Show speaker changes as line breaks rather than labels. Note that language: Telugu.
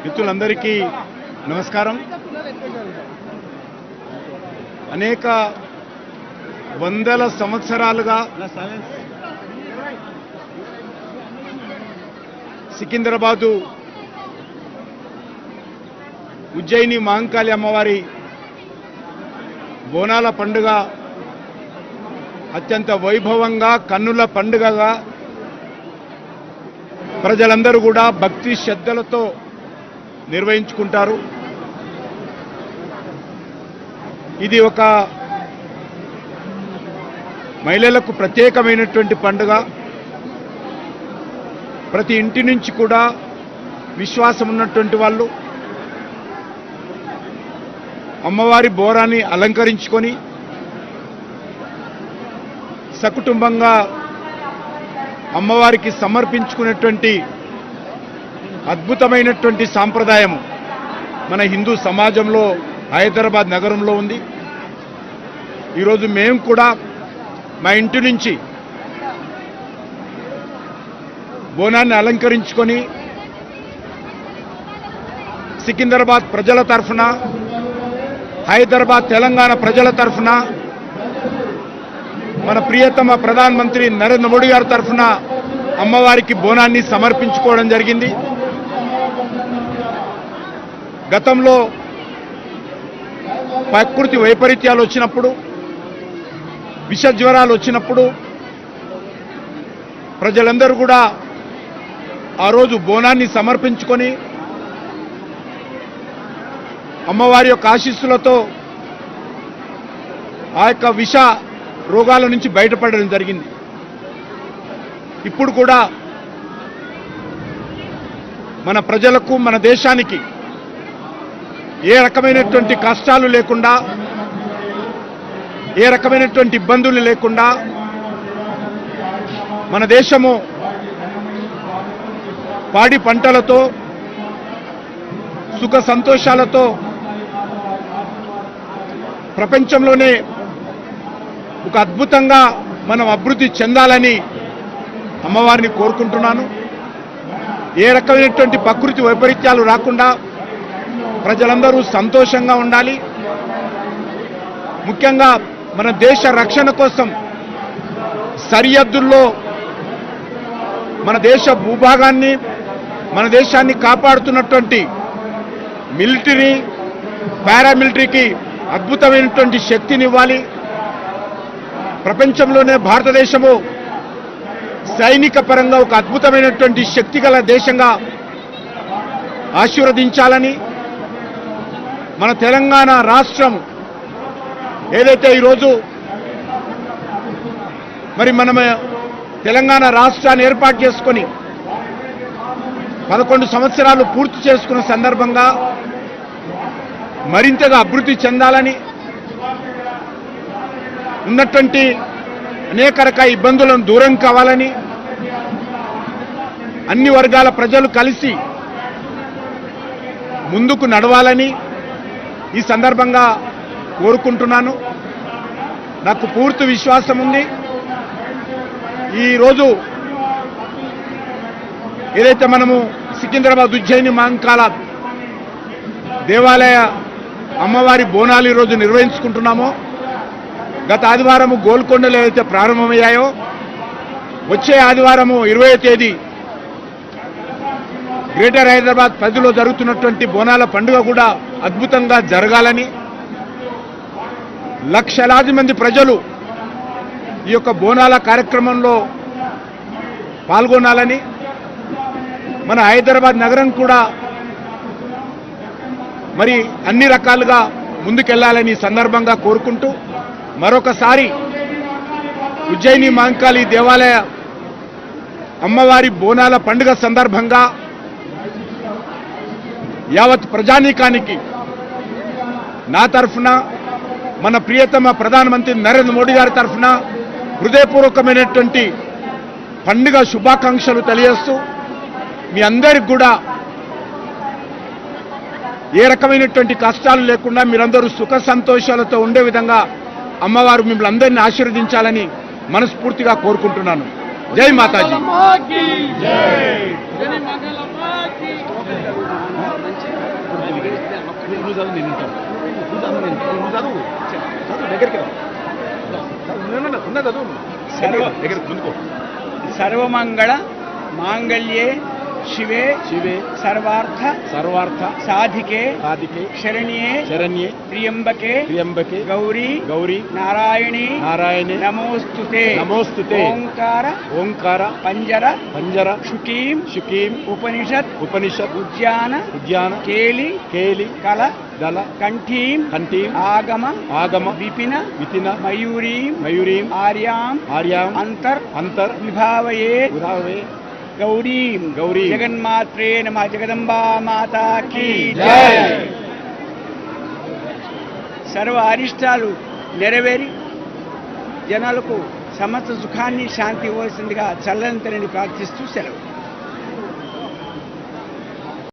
మిత్రులందరికీ నమస్కారం. అనేక వందల సంవత్సరాలుగా సికింద్రాబాదు ఉజ్జయిని మహంకాళి అమ్మవారి బోనాల పండుగ అత్యంత వైభవంగా కన్నుల పండుగగా ప్రజలందరూ కూడా భక్తి శ్రద్ధలతో నిర్వహించుకుంటారు. ఇది ఒక మహిళలకు ప్రత్యేకమైనటువంటి పండుగ. ప్రతి ఇంటి నుంచి కూడా విశ్వాసం ఉన్నటువంటి వాళ్ళు అమ్మవారి బోరాన్ని అలంకరించుకొని సకుటుంబంగా అమ్మవారికి సమర్పించుకునేటువంటి అద్భుతమైనటువంటి సాంప్రదాయం మన హిందూ సమాజంలో హైదరాబాద్ నగరంలో ఉంది. ఈరోజు మేము కూడా మా ఇంటి నుంచి బోనాన్ని అలంకరించుకొని సికింద్రాబాద్ ప్రజల తరఫున, హైదరాబాద్ తెలంగాణ ప్రజల తరఫున, మన ప్రియతమ ప్రధానమంత్రి నరేంద్ర మోడీ గారి తరఫున అమ్మవారికి బోనాన్ని సమర్పించుకోవడం జరిగింది. గతంలో ప్రకృతి వైపరీత్యాలు వచ్చినప్పుడు, విష జ్వరాలు వచ్చినప్పుడు ప్రజలందరూ కూడా ఆ రోజు బోనాన్ని సమర్పించుకొని అమ్మవారి యొక్క ఆశీస్సులతో ఆ యొక్క విష రోగాల నుంచి బయటపడడం జరిగింది. ఇప్పుడు కూడా మన ప్రజలకు, మన దేశానికి ఏ రకమైనటువంటి కష్టాలు లేకుండా, ఏ రకమైనటువంటి ఇబ్బందులు లేకుండా మన దేశము పాడి పంటలతో, సుఖ సంతోషాలతో ప్రపంచంలోనే ఒక అద్భుతంగా మనం అభివృద్ధి చెందాలని అమ్మవారిని కోరుకుంటున్నాను. ఏ రకమైనటువంటి ప్రకృతి వైపరీత్యాలు రాకుండా ప్రజలందరూ సంతోషంగా ఉండాలి. ముఖ్యంగా మన దేశ రక్షణ కోసం సరిహద్దుల్లో మన దేశ భూభాగాన్ని, మన దేశాన్ని కాపాడుతున్నటువంటి మిలిటరీ, పారామిలిటరీకి అద్భుతమైనటువంటి శక్తినివ్వాలి. ప్రపంచంలోనే భారతదేశము సైనిక పరంగా ఒక అద్భుతమైనటువంటి శక్తిగల దేశంగా ఆశీర్వదించాలని, మన తెలంగాణ రాష్ట్రం ఏదైతే ఈరోజు మరి మనం తెలంగాణ రాష్ట్రాన్ని ఏర్పాటు చేసుకొని 11 సంవత్సరాలు పూర్తి చేసుకున్న సందర్భంగా మరింతగా అభివృద్ధి చెందాలని, ఉన్నటువంటి అనేక రకాల ఇబ్బందులను దూరం కావాలని, అన్ని వర్గాల ప్రజలు కలిసి ముందుకు నడవాలని ఈ సందర్భంగా కోరుకుంటున్నాను. నాకు పూర్తి విశ్వాసం ఉంది. ఈరోజు ఏదైతే మనము సికింద్రాబాద్ ఉజ్జయిని మహంకాళ దేవాలయ అమ్మవారి బోనాలు ఈరోజు నిర్వహించుకుంటున్నామో, గత ఆదివారము గోల్కొండలో ఏదైతే ప్రారంభమయ్యాయో, వచ్చే ఆదివారము 20వ తేదీ గ్రేటర్ హైదరాబాద్ పరిధిలో జరుగుతున్నటువంటి బోనాల పండుగ కూడా అద్భుతంగా జరగాలని, లక్షలాది మంది ప్రజలు ఈ యొక్క బోనాల కార్యక్రమంలో పాల్గొనాలని, మన హైదరాబాద్ నగరం కూడా మరి అన్ని రకాలుగా ముందుకెళ్లాలని సందర్భంగా కోరుకుంటూ, మరొకసారి ఉజ్జయిని మహంకాళి దేవాలయ అమ్మవారి బోనాల పండుగ సందర్భంగా యావత్ ప్రజానీకానికి నా తరఫున, మన ప్రియతమ ప్రధానమంత్రి నరేంద్ర మోడీ గారి తరఫున హృదయపూర్వకమైనటువంటి పండుగ శుభాకాంక్షలు తెలియజేస్తూ, మీ అందరికి కూడా ఏ రకమైనటువంటి కష్టాలు లేకుండా మీరందరూ సుఖ సంతోషాలతో ఉండే విధంగా అమ్మవారు మిమ్మల్ని అందరినీ ఆశీర్వదించాలని మనస్ఫూర్తిగా కోరుకుంటున్నాను. జై మాతాజీ. నువ్వు చదువు నేను వింటాను. నువ్వు చదువు దగ్గరికి రా. చదువు దగ్గర ముందుకో.
సర్వమంగళ మాంగళ్యే శివే
శివే
సర్వార్థ
సర్వార్థ
సాధికే
సాధికే
శరణ్యే
శరణ్యే
త్ర్యంబకే
త్ర్యంబకే
గౌరీ
గౌరీ
నారాయణి
నారాయణే
నమోస్తుతే
నమోస్తుతే
ఓంకార
ఓంకార
పంజర
పంజర
శుకీం
శుకీం
ఉపనిషత్
ఉపనిషత్
ఉద్యాన
ఉద్యాన
కేలి
కేలి
కల
దళ
కంఠీం
కంఠీం
ఆగమ
ఆగమ
విపిన
వితిన
మయూరీం
మయూరీం
ఆర్యాం
ఆర్యాం
అంతర్
అంతర్
విభావయే
ఉదావే
గౌరీం
గౌరీ
జగన్మాత్రే నమః. జగదంబా మాతా కీ
జై.
సర్వ అరిష్టాలు నెరవేరి జనాలకు సమస్త సుఖాన్ని శాంతి ఇవ్వాల్సిందిగా చల్లని తల్లిని ప్రార్థిస్తూ సెలవు.